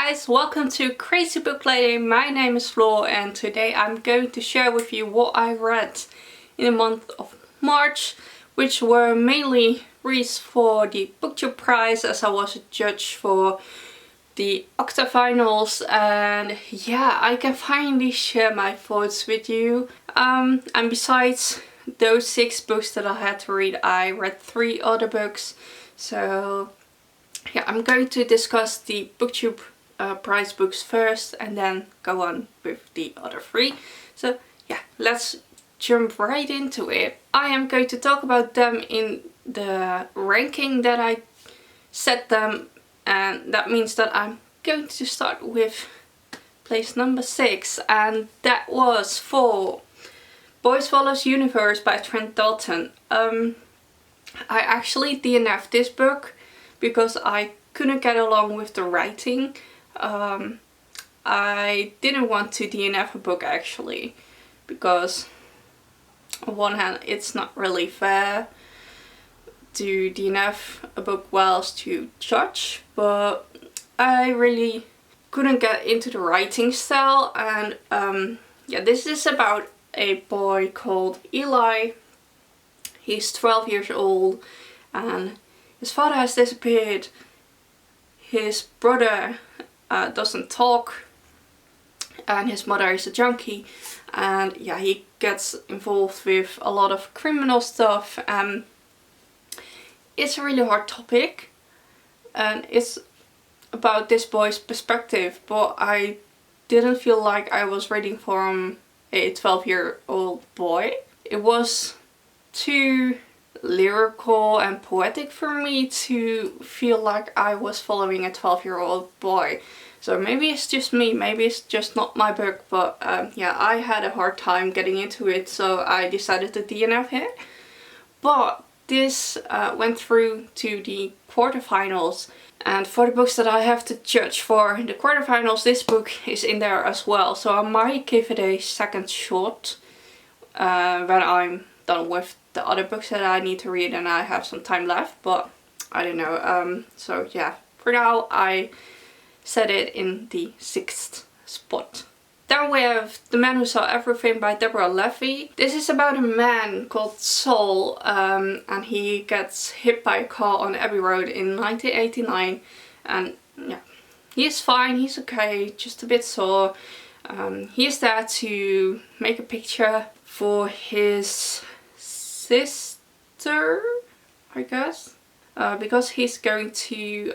guys, welcome to Crazy Booklady. My name is Flo and today I'm going to share with you what I read in the month of March, which were mainly reads for the Booktube prize as I was a judge for the Octafinals, and yeah, I can finally share my thoughts with you. And besides those 6 books that I had to read, I read 3 other books. So yeah, I'm going to discuss the Booktube prize books first and then go on with the other 3. So yeah, let's jump right into it. I am going to talk about them in the ranking that I set them, and that means that I'm going to start with place number 6, and that was for Boy Swallows Universe by Trent Dalton. I actually DNF'd this book because I couldn't get along with the writing. I didn't want to DNF a book actually, because on one hand it's not really fair to DNF a book whilst to judge, but I really couldn't get into the writing style. And yeah, this is about a boy called Eli. He's 12 years old and his father has disappeared. His brother doesn't talk, and his mother is a junkie, and yeah, he gets involved with a lot of criminal stuff. It's a really hard topic and it's about this boy's perspective, but I didn't feel like I was reading for a 12-year-old boy. It was too lyrical and poetic for me to feel like I was following a 12-year-old boy. So maybe it's just me, maybe it's just not my book, but yeah, I had a hard time getting into it, so I decided to DNF it. But this went through to the quarterfinals, and for the books that I have to judge for the quarterfinals, this book is in there as well. So I might give it a second shot when I'm done with the other books that I need to read and I have some time left, but I don't know. So yeah, for now I set it in the 6th spot. Then we have The Man Who Saw Everything by Deborah Levy. This is about a man called Saul, and he gets hit by a car on Abbey Road in 1989, and yeah, he's fine, he's okay, just a bit sore. He's there to make a picture for his sister, I guess, because he's going to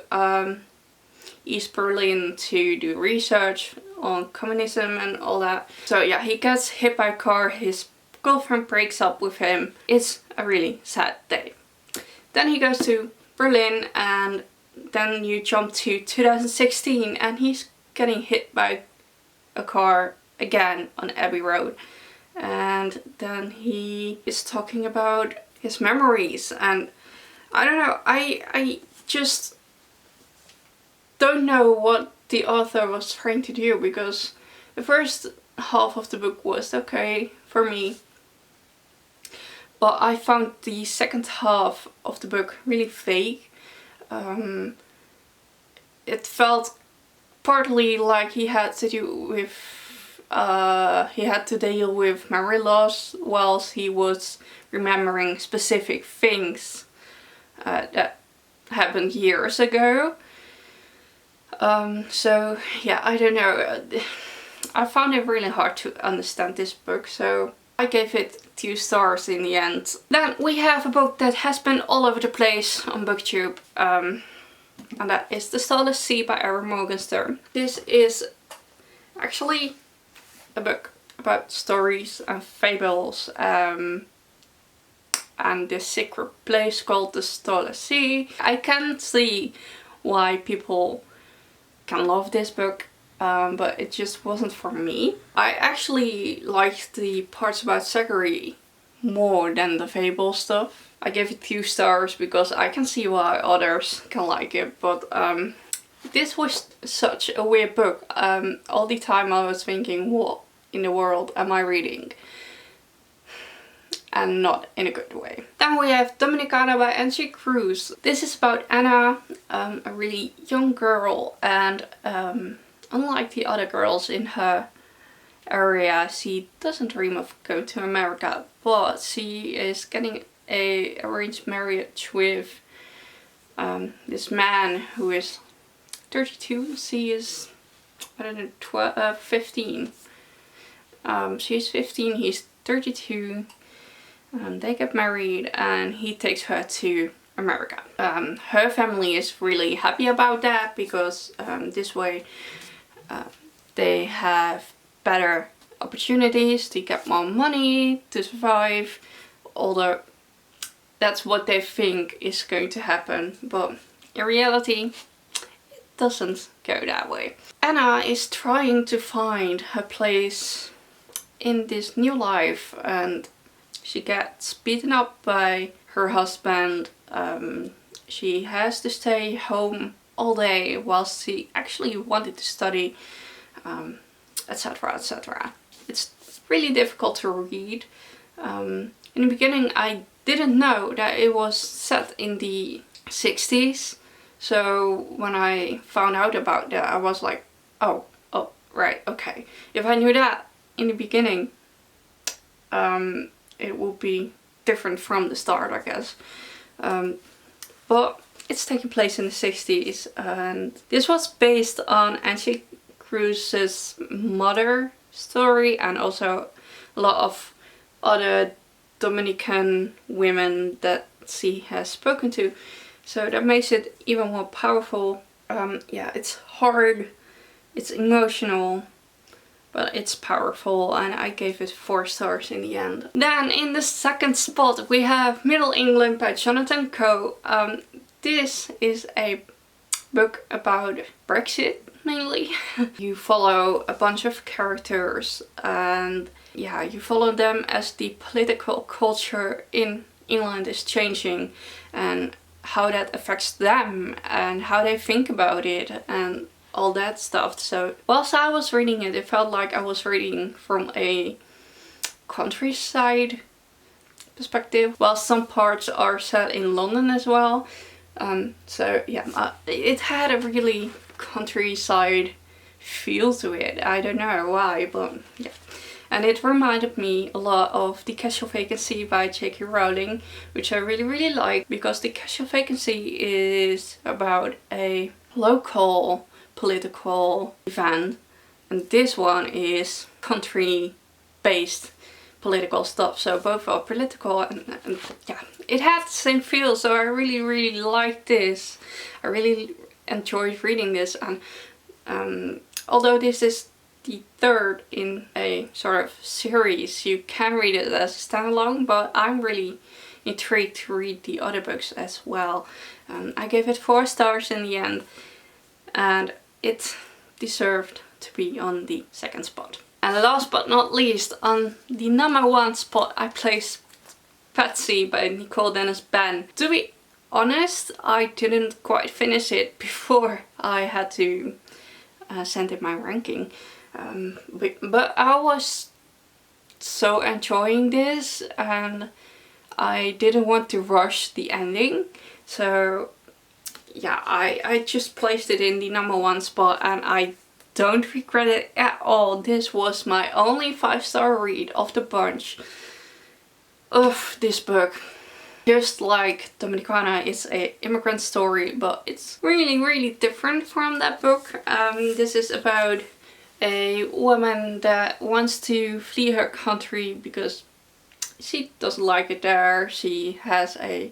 East Berlin to do research on communism and all that. So yeah, he gets hit by a car, his girlfriend breaks up with him. It's a really sad day. Then he goes to Berlin, and then you jump to 2016 and he's getting hit by a car again on Abbey Road. And then he is talking about his memories, and I don't know, I just don't know what the author was trying to do, because the first half of the book was okay for me, but I found the second half of the book really fake. It felt partly like he had to do with he had to deal with memory loss whilst he was remembering specific things that happened years ago. So yeah, I don't know. I found it really hard to understand this book, so I gave it 2 stars in the end. Then we have a book that has been all over the place on Booktube, and that is The Starless Sea by Erin Morgenstern. This is actually a book about stories and fables, and this secret place called the Starless Sea. I can see why people can love this book, but it just wasn't for me. I actually liked the parts about Zachary more than the fable stuff. I gave it 2 stars because I can see why others can like it, but this was such a weird book. All the time I was thinking, what in the world am I reading? And not in a good way. Then we have Dominicana by Angie Cruz. This is about Anna, a really young girl, and unlike the other girls in her area, she doesn't dream of going to America, but she is getting a arranged marriage with this man who is 32. She is, I don't know, 15. She's 15, he's 32. They get married and he takes her to America. Her family is really happy about that because this way they have better opportunities to get more money, to survive, although that's what they think is going to happen, but in reality it doesn't go that way. Anna is trying to find her place in this new life, and she gets beaten up by her husband. She has to stay home all day whilst she actually wanted to study, etc, etc. It's really difficult to read. In the beginning I didn't know that it was set in the 60s, so when I found out about that I was like, oh right, okay. If I knew that in the beginning, it would be different from the start, I guess. But it's taking place in the 60s, and this was based on Angie Cruz's mother story and also a lot of other Dominican women that she has spoken to, so that makes it even more powerful. Yeah, it's hard, it's emotional, but it's powerful, and I gave it 4 stars in the end. Then in the second spot we have Middle England by Jonathan Coe. This is a book about Brexit mainly. You follow a bunch of characters and yeah, you follow them as the political culture in England is changing and how that affects them and how they think about it and all that stuff. So whilst I was reading it, it felt like I was reading from a countryside perspective, while some parts are set in London as well. So yeah, it had a really countryside feel to it. I don't know why, but yeah. And it reminded me a lot of The Casual Vacancy by J.K. Rowling, which I really like, because The Casual Vacancy is about a local political event and this one is country based political stuff, so both are political and yeah, it had the same feel, so I really liked this. I really enjoyed reading this, and although this is the third in a sort of series, you can read it as a standalone, but I'm really intrigued to read the other books as well. I gave it 4 stars in the end, and it deserved to be on the second spot. And last but not least, on the number 1 spot I placed Patsy by Nicole Dennis Benn. To be honest, I didn't quite finish it before I had to send in my ranking. But I was so enjoying this and I didn't want to rush the ending. So yeah, I just placed it in the number 1 spot and I don't regret it at all. This was my only 5-star read of the bunch of this book. Just like Dominicana, it's an immigrant story, but it's really different from that book. This is about a woman that wants to flee her country because she doesn't like it there. She has a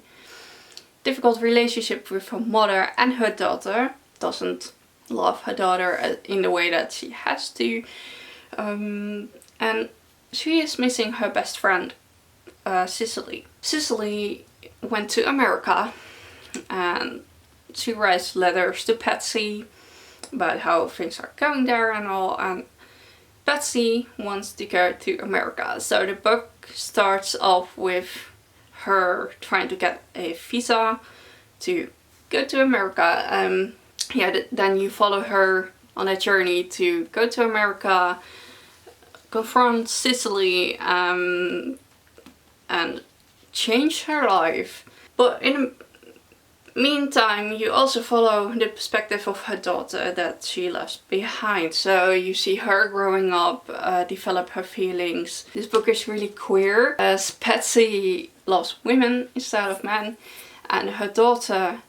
difficult relationship with her mother, and her daughter doesn't love her daughter in the way that she has to, and she is missing her best friend, Cicely. Cicely went to America and she writes letters to Patsy about how things are going there and all, and Patsy wants to go to America. So the book starts off with her trying to get a visa to go to America. Yeah, then you follow her on a journey to go to America, confront Cicely, and change her life. But meantime, you also follow the perspective of her daughter that she left behind. So you see her growing up, develop her feelings. This book is really queer, as Patsy loves women instead of men, and her daughter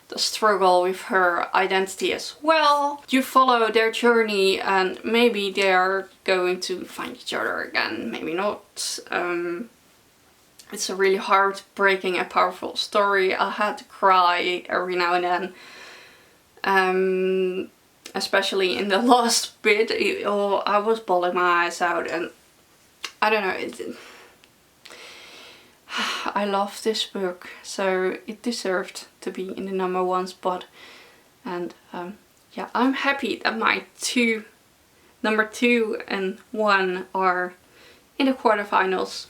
does struggle with her identity as well. You follow their journey, and maybe they are going to find each other again, maybe not. It's a really heartbreaking and powerful story. I had to cry every now and then. Especially in the last bit, I was bawling my eyes out, and I don't know, I love this book, so it deserved to be in the #1 spot. And yeah, I'm happy that my number 2 and 1 are in the quarterfinals.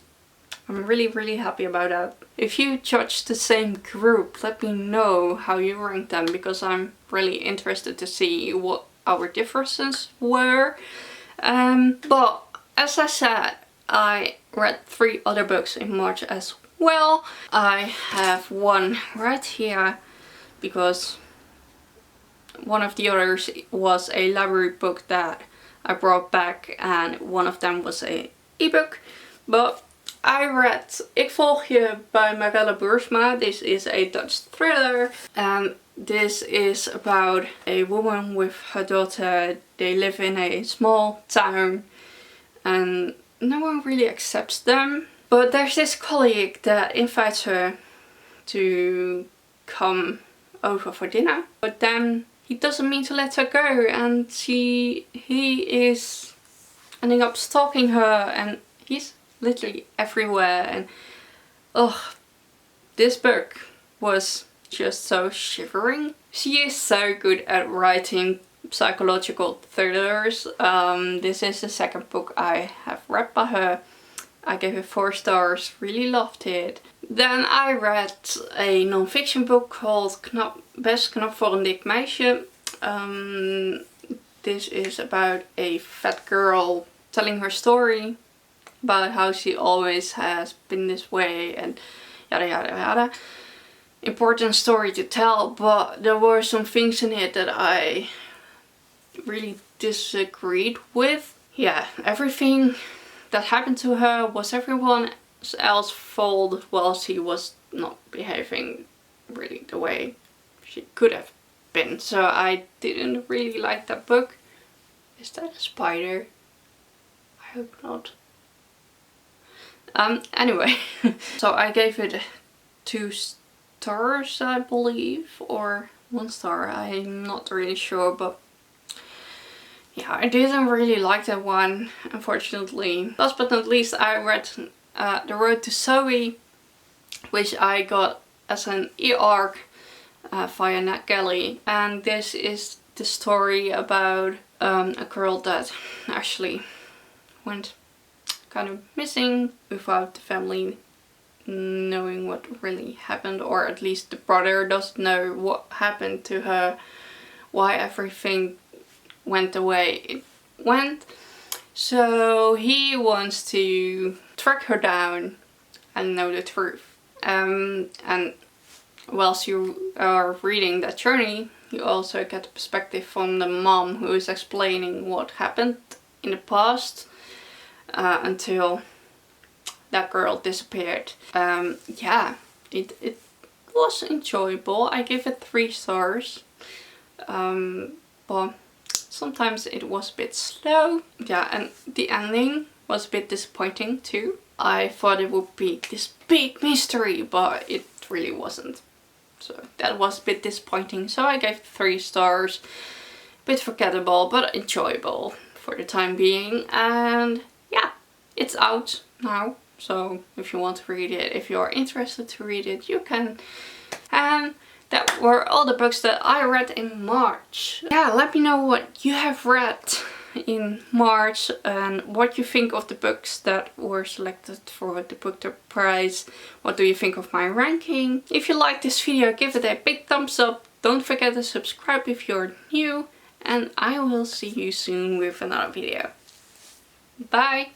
I'm really happy about that. If you judge the same group, let me know how you rank them, because I'm really interested to see what our differences were. But as I said, I read 3 other books in March as well. I have one right here because one of the others was a library book that I brought back, and one of them was a ebook. But I read Ik volg je by Marelle Boersma. This is a Dutch thriller. This is about a woman with her daughter. They live in a small town and no one really accepts them. But there's this colleague that invites her to come over for dinner. But then he doesn't mean to let her go, and he is ending up stalking her, and he's literally everywhere. And oh, this book was just so shivering. She is so good at writing psychological thrillers. This is the second book I have read by her. I gave it 4 stars, really loved it. Then I read a non-fiction book called Best knap voor een dik meisje. This is about a fat girl telling her story about how she always has been this way and yada yada yada. Important story to tell, but there were some things in it that I really disagreed with. Yeah, everything that happened to her was everyone else's fault while she was not behaving really the way she could have been. So I didn't really like that book. Is that a spider? I hope not. Anyway, so I gave it 2 stars, I believe, or 1 star, I'm not really sure, but yeah, I didn't really like that one, unfortunately. Last but not least, I read The Road to Zoe, which I got as an e-arc via NetGalley, and this is the story about a girl that actually went kind of missing without the family knowing what really happened, or at least the brother doesn't know what happened to her, why everything went the way it went. So he wants to track her down and know the truth. And whilst you are reading that journey, you also get the perspective from the mom, who is explaining what happened in the past until that girl disappeared. Yeah, it was enjoyable. I give it 3 stars. But sometimes it was a bit slow. Yeah, and the ending was a bit disappointing too. I thought it would be this big mystery, but it really wasn't. So that was a bit disappointing. So I gave 3 stars. Bit forgettable, but enjoyable for the time being. And yeah, it's out now. So if you want to read it, if you're interested to read it, you can. And that were all the books that I read in March. Yeah, let me know what you have read in March and what you think of the books that were selected for the Booktube prize. What do you think of my ranking? If you like this video, give it a big thumbs up. Don't forget to subscribe if you're new. And I will see you soon with another video. Bye!